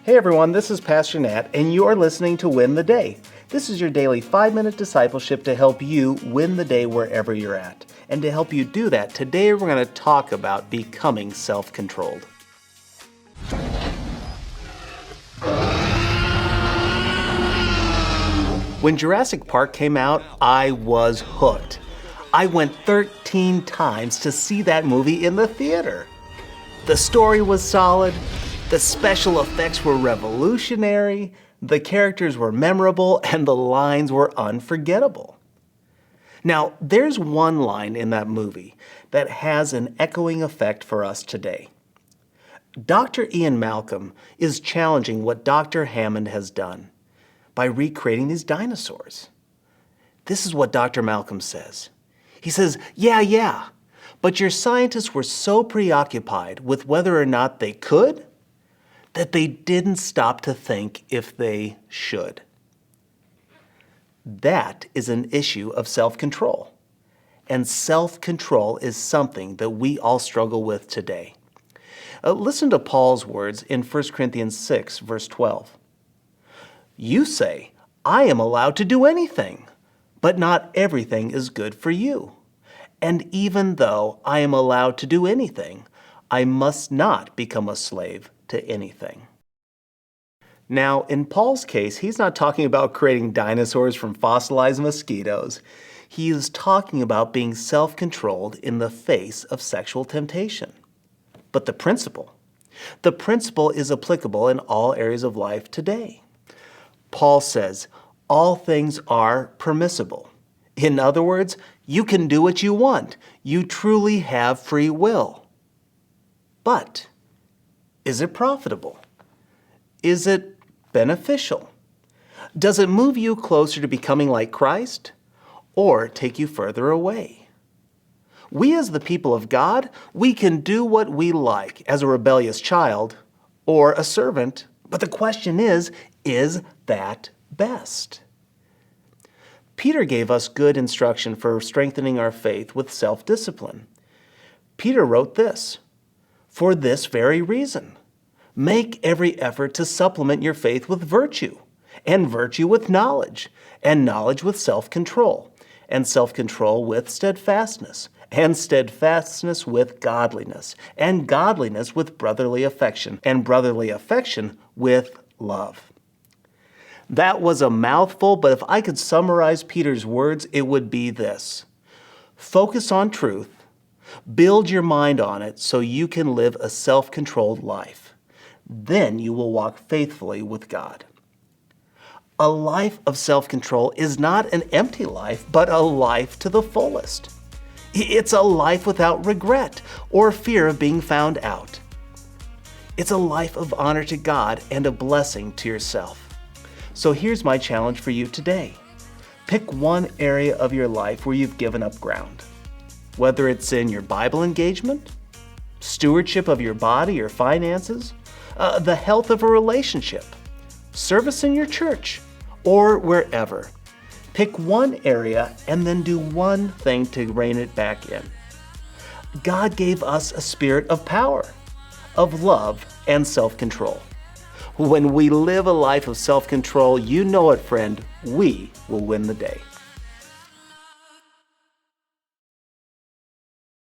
Hey everyone, this is Pastor Nat, and you are listening to Win the Day. This is your daily 5-minute discipleship to help you win the day wherever you're at. And to help you do that, today we're going to talk about becoming self-controlled. When Jurassic Park came out, I was hooked. I went 13 times to see that movie in the theater. The story was solid. The special effects were revolutionary, the characters were memorable, and the lines were unforgettable. Now, there's one line in that movie that has an echoing effect for us today. Dr. Ian Malcolm is challenging what Dr. Hammond has done by recreating these dinosaurs. This is what Dr. Malcolm says. He says, yeah, but your scientists were so preoccupied with whether or not they could that they didn't stop to think if they should. That is an issue of self-control. And self-control is something that we all struggle with today. Listen to Paul's words in 1 Corinthians 6, verse 12. You say, I am allowed to do anything, but not everything is good for you. And even though I am allowed to do anything, I must not become a slave to anything. Now, in Paul's case, he's not talking about creating dinosaurs from fossilized mosquitoes. He is talking about being self-controlled in the face of sexual temptation. But the principle is applicable in all areas of life today. Paul says, all things are permissible. In other words, you can do what you want. You truly have free will. But is it profitable? Is it beneficial? Does it move you closer to becoming like Christ or take you further away? We as the people of God, we can do what we like as a rebellious child or a servant, but the question is that best? Peter gave us good instruction for strengthening our faith with self-discipline. Peter wrote this, for this very reason, make every effort to supplement your faith with virtue, and virtue with knowledge, and knowledge with self-control, and self-control with steadfastness, and steadfastness with godliness, and godliness with brotherly affection, and brotherly affection with love. That was a mouthful, but if I could summarize Peter's words, it would be this. Focus on truth. Build your mind on it so you can live a self-controlled life. Then you will walk faithfully with God. A life of self-control is not an empty life, but a life to the fullest. It's a life without regret or fear of being found out. It's a life of honor to God and a blessing to yourself. So here's my challenge for you today. Pick one area of your life where you've given up ground. Whether it's in your Bible engagement, stewardship of your body or finances, the health of a relationship, service in your church, or wherever. Pick one area and then do one thing to rein it back in. God gave us a spirit of power, of love, and self-control. When we live a life of self-control, you know it, friend, we will win the day.